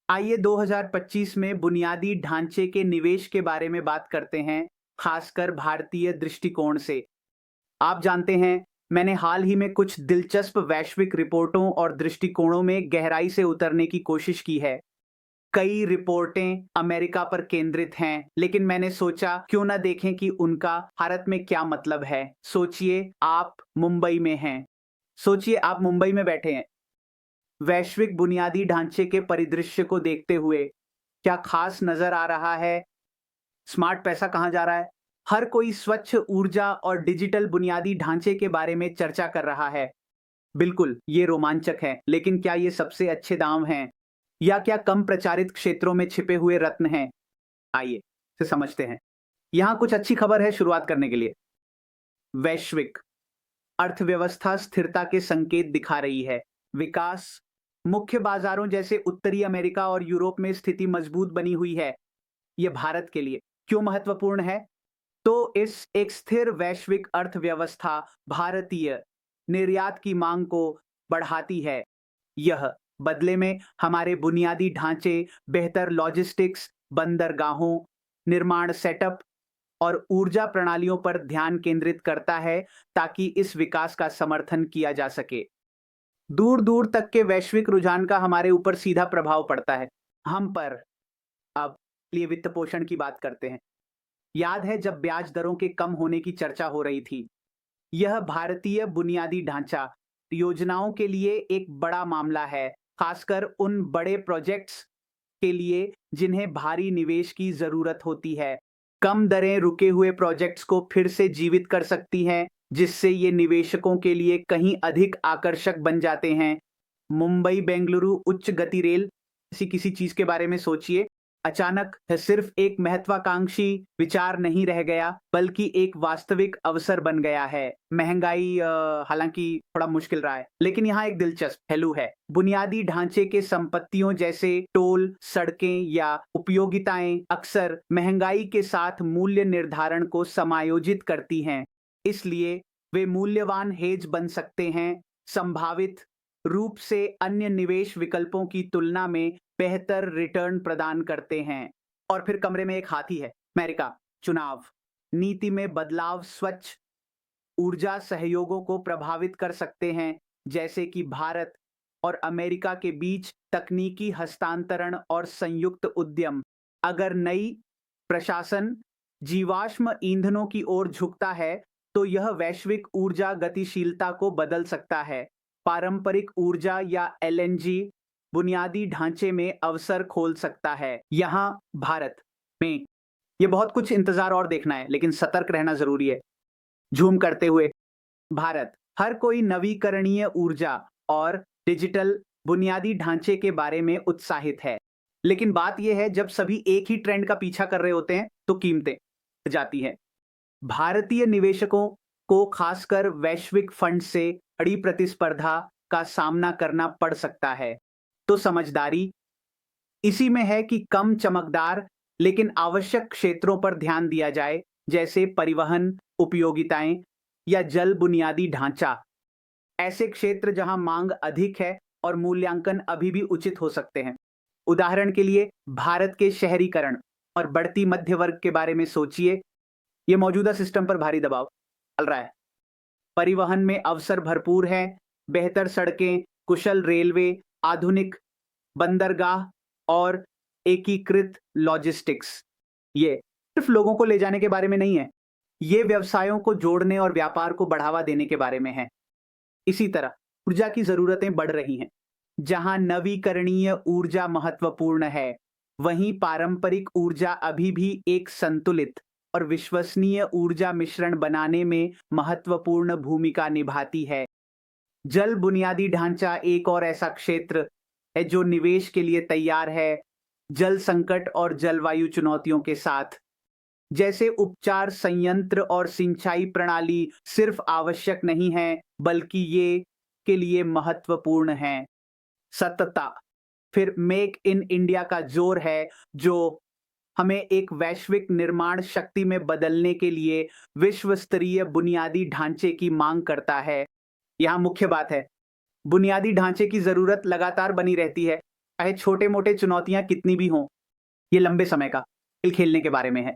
आइए 2025 में बुनियादी ढांचे के निवेश के बारे में बात करते हैं, खासकर भारतीय दृष्टिकोण से। आप जानते हैं, मैंने हाल ही में कुछ दिलचस्प वैश्विक रिपोर्टों और दृष्टिकोणों में गहराई से उतरने की कोशिश की है। कई रिपोर्टें अमेरिका पर केंद्रित हैं, लेकिन मैंने सोचा क्यों ना देखें कि उनका भारत में क्या मतलब है। सोचिए आप मुंबई में हैं। सोचिए आप मुंबई में बैठे हैं। वैश्विक बुनियादी ढांचे के परिदृश्य को देखते हुए क्या खास नजर आ रहा है? स्मार्ट पैसा कहाँ जा रहा है? हर कोई स्वच्छ ऊर्जा और डिजिटल बुनियादी ढांचे के बारे में चर्चा कर रहा है। बिल्कुल, ये रोमांचक है, लेकिन क्या ये सबसे अच्छे दाम हैं? या क्या कम प्रचारित क्षेत्रों में छिपे हुए रत्न हैं? आइए, इसे समझते हैं। यहाँ कुछ अच्छी खबर है शुरुआत करने के लिए। वैश्विक अर्थव्यवस्था स्थिरता के संकेत दिखा रही है। विकास मुख्य बाजारों जैसे उत्तरी अमेरिका और यूरोप में स्थिति मजबूत बनी हुई है। यह भारत के लिए क्यों महत्वपूर्ण है? तो इस एक स्थिर वैश्विक अर्थव्यवस्था भारतीय निर्यात की मांग को बढ़ाती है। यह बदले में हमारे बुनियादी ढांचे, बेहतर लॉजिस्टिक्स, बंदरगाहों, निर्माण सेटअप और ऊर्जा प्रणालियों पर ध्यान केंद्रित करता है ताकि इस विकास का समर्थन किया जा सके। दूर दूर तक के वैश्विक रुझान का हमारे ऊपर सीधा प्रभाव पड़ता है। हम पर अब लिए वित्त पोषण की बात करते हैं। याद है जब ब्याज दरों के कम होने की चर्चा हो रही थी? यह भारतीय बुनियादी ढांचा योजनाओं के लिए एक बड़ा मामला है, खासकर उन बड़े प्रोजेक्ट्स के लिए जिन्हें भारी निवेश की जरूरत होती है। कम दरें रुके हुए प्रोजेक्ट्स को फिर से जीवित कर सकती हैं, जिससे ये निवेशकों के लिए कहीं अधिक आकर्षक बन जाते हैं। मुंबई बेंगलुरु उच्च गति रेल ऐसी किसी चीज के बारे में सोचिए। अचानक यह सिर्फ एक महत्वाकांक्षी विचार नहीं रह गया, बल्कि एक वास्तविक अवसर बन गया है। महंगाई हालांकि थोड़ा मुश्किल रहा है, लेकिन यहाँ एक दिलचस्प पहलू है। बुनियादी ढांचे के संपत्तियों जैसे टोल, सड़कें या उपयोगिताएं अक्सर महंगाई के साथ मूल्य निर्धारण को समायोजित करती हैं। इसलिए वे मूल्यवान हेज बन सकते हैं, संभावित रूप से अन्य निवेश विकल्पों की तुलना में बेहतर रिटर्न प्रदान करते हैं। और फिर कमरे में एक हाथी है, अमेरिका। चुनाव नीति में बदलाव स्वच्छ ऊर्जा सहयोगों को प्रभावित कर सकते हैं, जैसे कि भारत और अमेरिका के बीच तकनीकी हस्तांतरण और संयुक्त उद्यम। अगर नई प्रशासन जीवाश्म ईंधनों की ओर झुकता है, तो यह वैश्विक ऊर्जा गतिशीलता को बदल सकता है। पारंपरिक ऊर्जा या एलएनजी बुनियादी ढांचे में अवसर खोल सकता है। यहाँ भारत में ये बहुत कुछ इंतजार और देखना है, लेकिन सतर्क रहना जरूरी है। झूम करते हुए भारत हर कोई नवीकरणीय ऊर्जा और डिजिटल बुनियादी ढांचे के बारे में उत्साहित है, लेकिन बात यह है जब सभी एक ही ट्रेंड का पीछा कर रहे होते हैं तो कीमतें जाती हैं। भारतीय निवेशकों को खासकर वैश्विक फंड से बड़ी प्रतिस्पर्धा का सामना करना पड़ सकता है। तो समझदारी इसी में है कि कम चमकदार लेकिन आवश्यक क्षेत्रों पर ध्यान दिया जाए, जैसे परिवहन, उपयोगिताएं या जल बुनियादी ढांचा। ऐसे क्षेत्र जहां मांग अधिक है और मूल्यांकन अभी भी उचित हो सकते हैं। उदाहरण के लिए भारत के शहरीकरण और बढ़ती मध्य वर्ग के बारे में सोचिए। ये मौजूदा सिस्टम पर भारी दबाव डाल रहा है। परिवहन में अवसर भरपूर है। बेहतर सड़कें, कुशल रेलवे, आधुनिक बंदरगाह और एकीकृत लॉजिस्टिक्स, ये सिर्फ लोगों को ले जाने के बारे में नहीं है, ये व्यवसायों को जोड़ने और व्यापार को बढ़ावा देने के बारे में है। इसी तरह ऊर्जा की जरूरतें बढ़ रही हैं। जहां नवीकरणीय ऊर्जा महत्वपूर्ण है, वहीं पारंपरिक ऊर्जा अभी भी एक संतुलित और विश्वसनीय ऊर्जा मिश्रण बनाने में महत्वपूर्ण भूमिका निभाती है। जल बुनियादी ढांचा एक और ऐसा क्षेत्र है जो निवेश के लिए तैयार है। जल संकट और जलवायु चुनौतियों के साथ, जैसे उपचार संयंत्र और सिंचाई प्रणाली सिर्फ आवश्यक नहीं है, बल्कि ये के लिए महत्वपूर्ण है। सतता फिर मेक इन इंडिया का जोर है, जो हमें एक वैश्विक निर्माण शक्ति में बदलने के लिए विश्व स्तरीय बुनियादी ढांचे की मांग करता है। यहाँ मुख्य बात है, बुनियादी ढांचे की जरूरत लगातार बनी रहती है, चाहे छोटे मोटे चुनौतियां कितनी भी हों, ये लंबे समय का खेल खेलने के बारे में है।